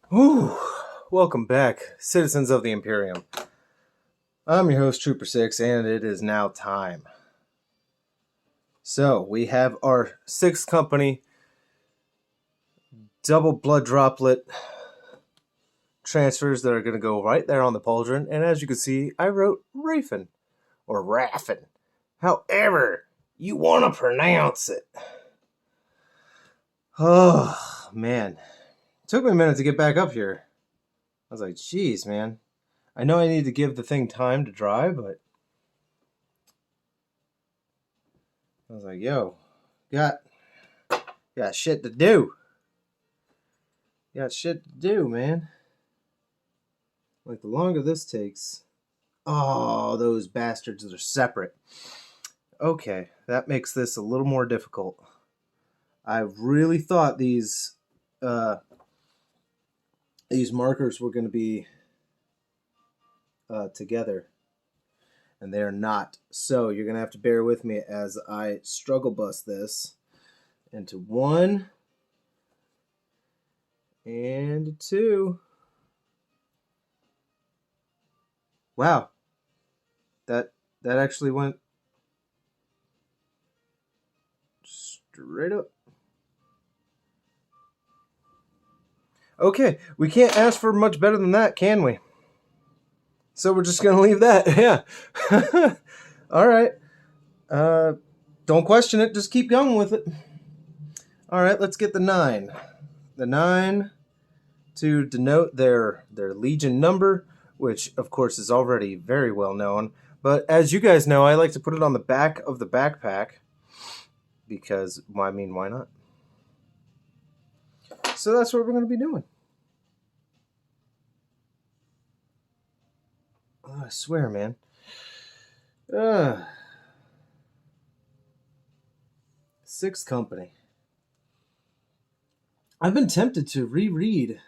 Whew. Welcome back, citizens of the Imperium. I'm your host, Trooper 6, and it is now time. So, we have our sixth company double blood droplet transfers that are going to go right there on the pauldron, and as you can see, I wrote Rafen, or Rafen. However, you want to pronounce it. Oh, man. It took me a minute to get back up here. I was like, geez, man. I know I need to give the thing time to dry, but I was like, yo, got shit to do. Got shit to do, man. Like, the longer this takes... Oh, those bastards are separate. Okay, that makes this a little more difficult. I really thought these markers were going to be together, and they are not. So you're going to have to bear with me as I struggle bust this into 1 and 2. Wow, that actually went straight up. Okay, we can't ask for much better than that, can we? So we're just gonna leave that. Yeah. All right. Don't question it. Just keep going with it. All right. Let's get the 9. The 9 to denote their legion number, which of course is already very well known. But as you guys know, I like to put it on the back of the backpack because, well, I mean, why not? So that's what we're going to be doing. Oh, I swear, man. Sixth company. I've been tempted to reread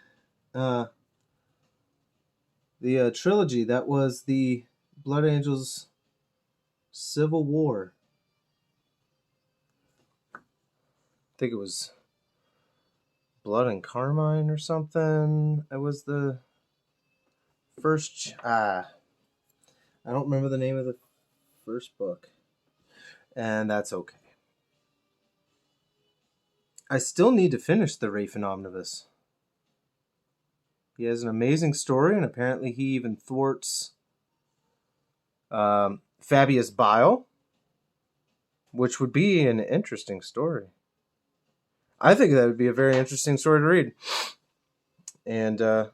the trilogy that was the Blood Angels Civil War. I think it was Blood and Carmine or something. It was the first... I don't remember the name of the first book. And that's okay. I still need to finish the Rafen Omnibus. He has an amazing story, and apparently he even thwarts Fabius Bile, which would be an interesting story. I think that would be a very interesting story to read. And I'm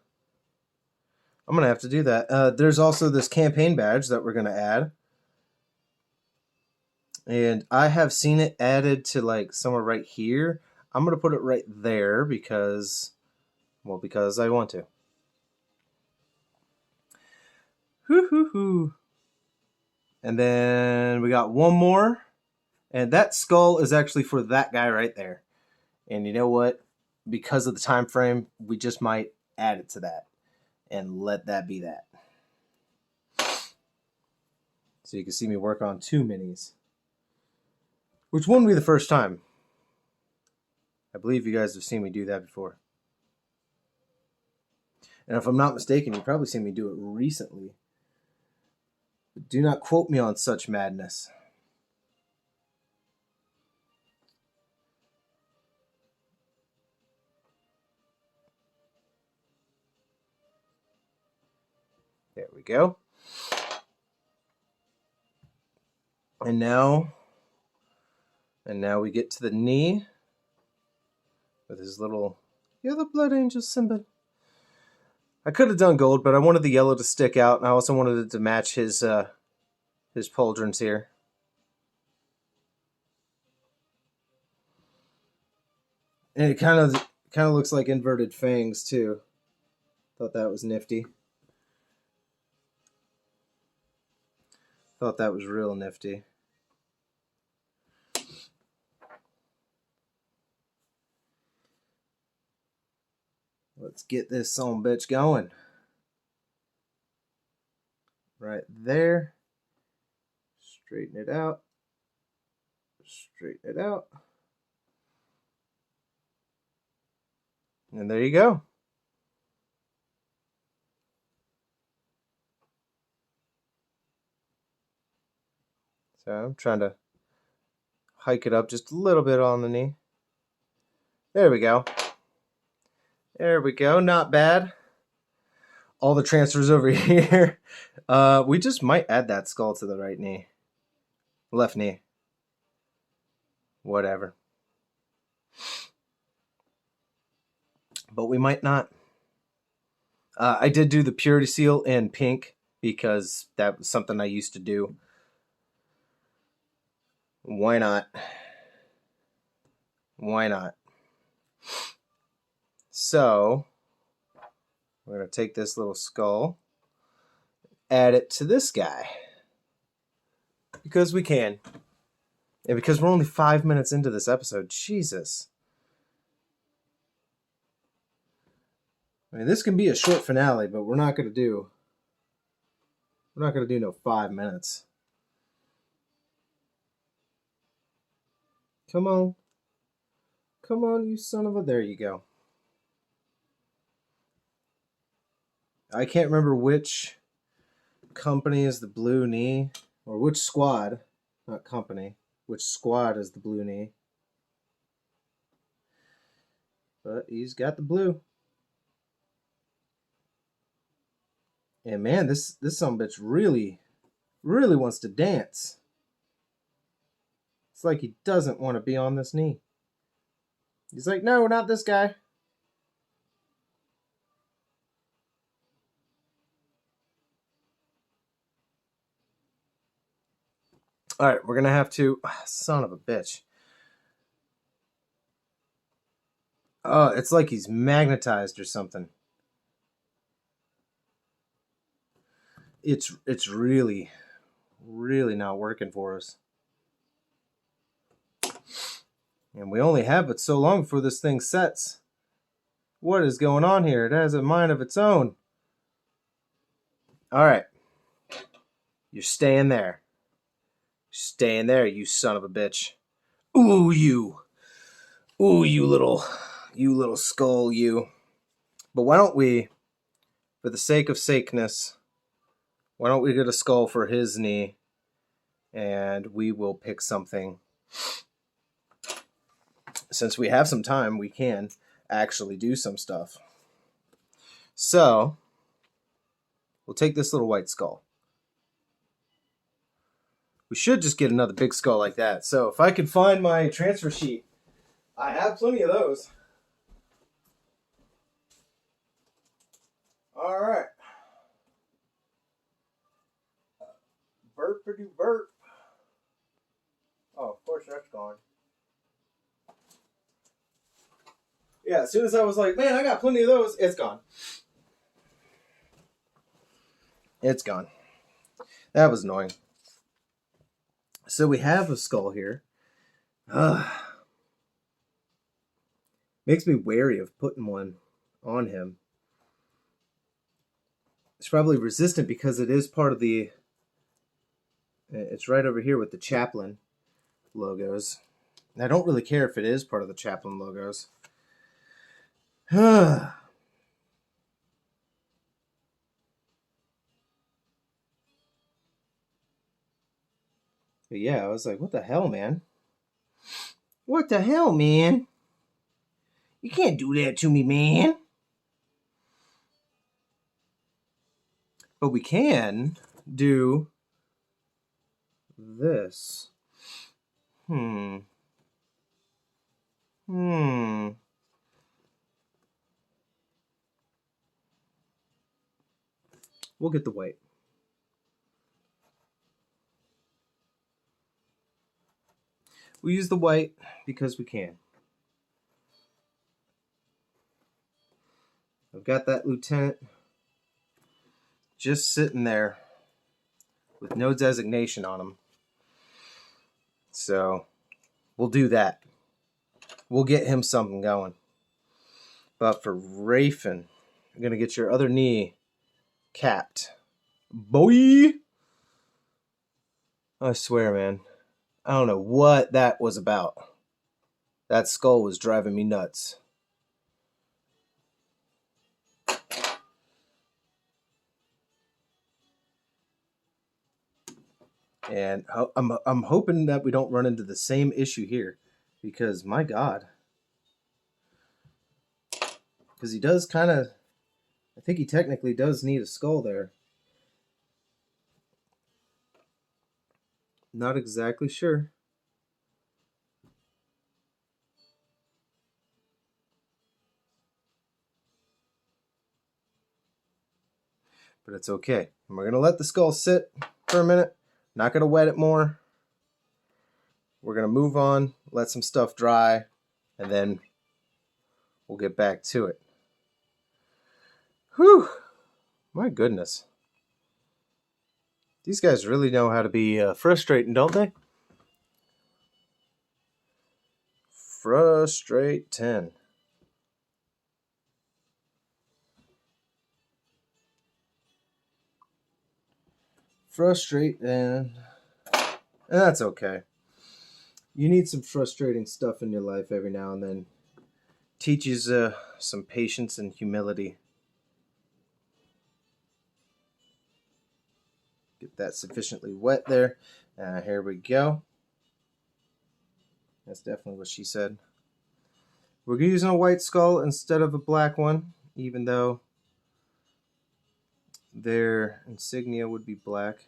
going to have to do that. There's also this campaign badge that we're going to add. And I have seen it added to like somewhere right here. I'm going to put it right there because I want to. Hoo. And then we got one more. And that skull is actually for that guy right there. And you know what? Because of the time frame, we just might add it to that. And let that be that. So you can see me work on 2 minis. Which won't be the first time. I believe you guys have seen me do that before. And if I'm not mistaken, you've probably seen me do it recently. But do not quote me on such madness. There we go. And now we get to the knee with his little yellow blood angel symbol. I could have done gold, but I wanted the yellow to stick out, and I also wanted it to match his pauldrons here. And it kind of looks like inverted fangs too. Thought that was nifty. Thought that was real nifty. Let's get this son bitch going. Right there. Straighten it out. Straighten it out. And there you go. So I'm trying to hike it up just a little bit on the knee. There we go. There we go. Not bad. All the transfers over here. We just might add that skull to the right knee. Left knee. Whatever. But we might not. I did do the purity seal in pink because that was something I used to do. Why not? Why not? So, we're going to take this little skull, add it to this guy. Because we can. And because we're only 5 minutes into this episode. Jesus. I mean, this can be a short finale, but we're not going to do no 5 minutes. Come on. Come on, you son of a... There you go. I can't remember which company is the blue knee, or which squad, not company, which squad is the blue knee. But he's got the blue. And man, this sumbitch really wants to dance. It's like he doesn't want to be on this knee. He's like, no, not this guy. All right, we're going to have to... son of a bitch. Oh, it's like he's magnetized or something. It's really not working for us. And we only have but so long before this thing sets. What is going on here? It has a mind of its own. All right. You're staying there. Staying there, you son of a bitch. Ooh, you. Ooh, you little skull, you. But why don't we, for the sake of sakeness, why don't we get a skull for his knee, and we will pick something. Since we have some time, we can actually do some stuff. So, we'll take this little white skull. We should just get another big skull like that. So, if I could find my transfer sheet, I have plenty of those. All right. Burp-a-doo burp. Oh, of course that's gone. Yeah, as soon as I was like, man, I got plenty of those, it's gone. It's gone. That was annoying. So we have a skull here. Makes me wary of putting one on him. It's probably resistant because it is part of the... It's right over here with the Chaplain logos. And I don't really care if it is part of the Chaplain logos. But yeah, I was like, what the hell, man? What the hell, man? You can't do that to me, man. But we can do this. We'll get the white. We use the white because we can. I've got that lieutenant just sitting there with no designation on him. So we'll do that. We'll get him something going. But for Rafen, you're going to get your other knee capped. Boy! I swear, man. I don't know what that was about. That skull was driving me nuts. And I'm hoping that we don't run into the same issue here, because my God, because he does kind of, I think he technically does need a skull there. Not exactly sure. But it's okay. And we're going to let the skull sit for a minute. Not going to wet it more. We're going to move on, let some stuff dry, and then we'll get back to it. Whew. My goodness. These guys really know how to be frustrating, don't they? Frustrate 10. Frustrate, and that's okay. You need some frustrating stuff in your life every now and then. Teaches some patience and humility. Get that sufficiently wet there. Here we go. That's definitely what she said. We're using a white skull instead of a black one, even though their insignia would be black.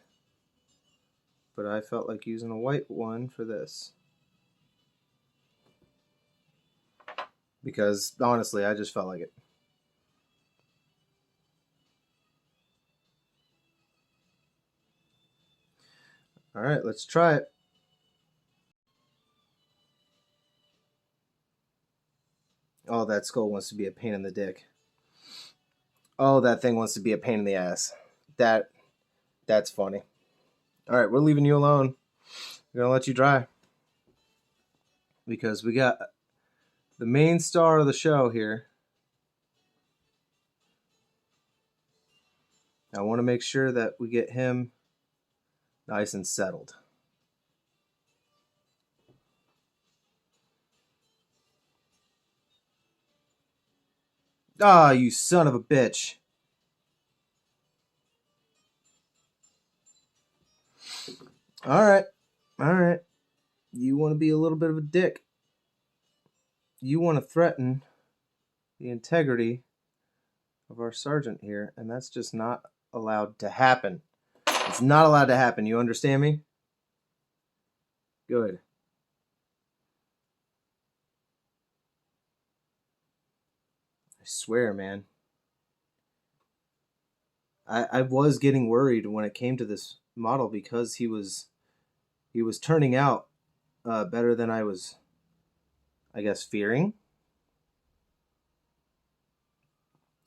But I felt like using a white one for this. Because, honestly, I just felt like it. Alright, let's try it. Oh, that skull wants to be a pain in the dick. Oh, that thing wants to be a pain in the ass. That's funny. Alright, we're leaving you alone. We're going to let you dry. Because we got the main star of the show here. I want to make sure that we get him nice and settled. Ah, you son of a bitch. Alright. Alright. You want to be a little bit of a dick. You want to threaten the integrity of our sergeant here, and that's just not allowed to happen. It's not allowed to happen. You understand me? Good. I swear, man. I was getting worried when it came to this model because he was turning out better than I was, I guess, fearing.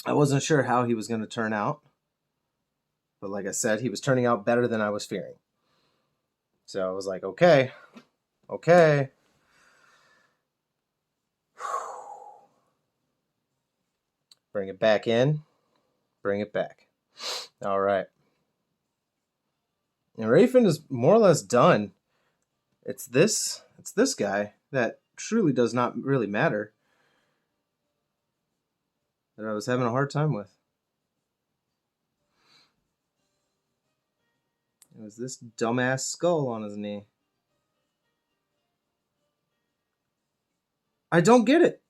I wasn't sure how he was going to turn out. But like I said, he was turning out better than I was fearing. So I was like, okay. Bring it back in. Bring it back. All right. And Rafen is more or less done. It's this guy that truly does not really matter that I was having a hard time with. It was this dumbass skull on his knee. I don't get it.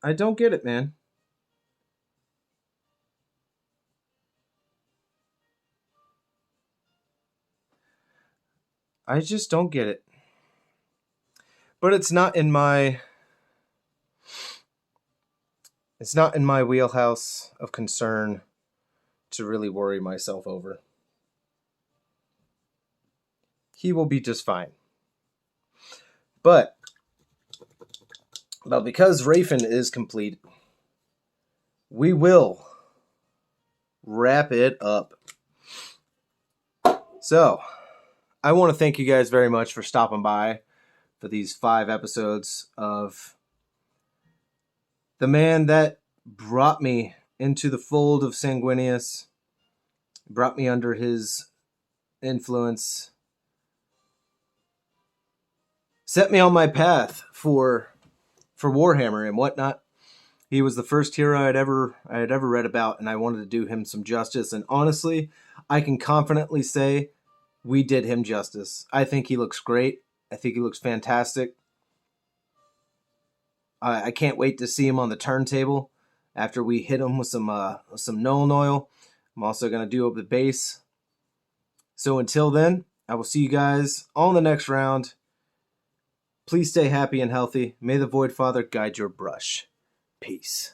I don't get it, man. I just don't get it. But it's not in my wheelhouse of concern to really worry myself over. He will be just fine. But because Rafen is complete, we will wrap it up. So, I want to thank you guys very much for stopping by for these 5 episodes of the man that brought me into the fold of Sanguinius, brought me under his influence, set me on my path for Warhammer and whatnot. He was the first hero I had ever read about, and I wanted to do him some justice. And honestly, I can confidently say we did him justice. I think he looks great. I think he looks fantastic. I can't wait to see him on the turntable after we hit him with some Nolan oil. I'm also going to do up the bass. So until then, I will see you guys on the next round. Please stay happy and healthy. May the Void Father guide your brush. Peace.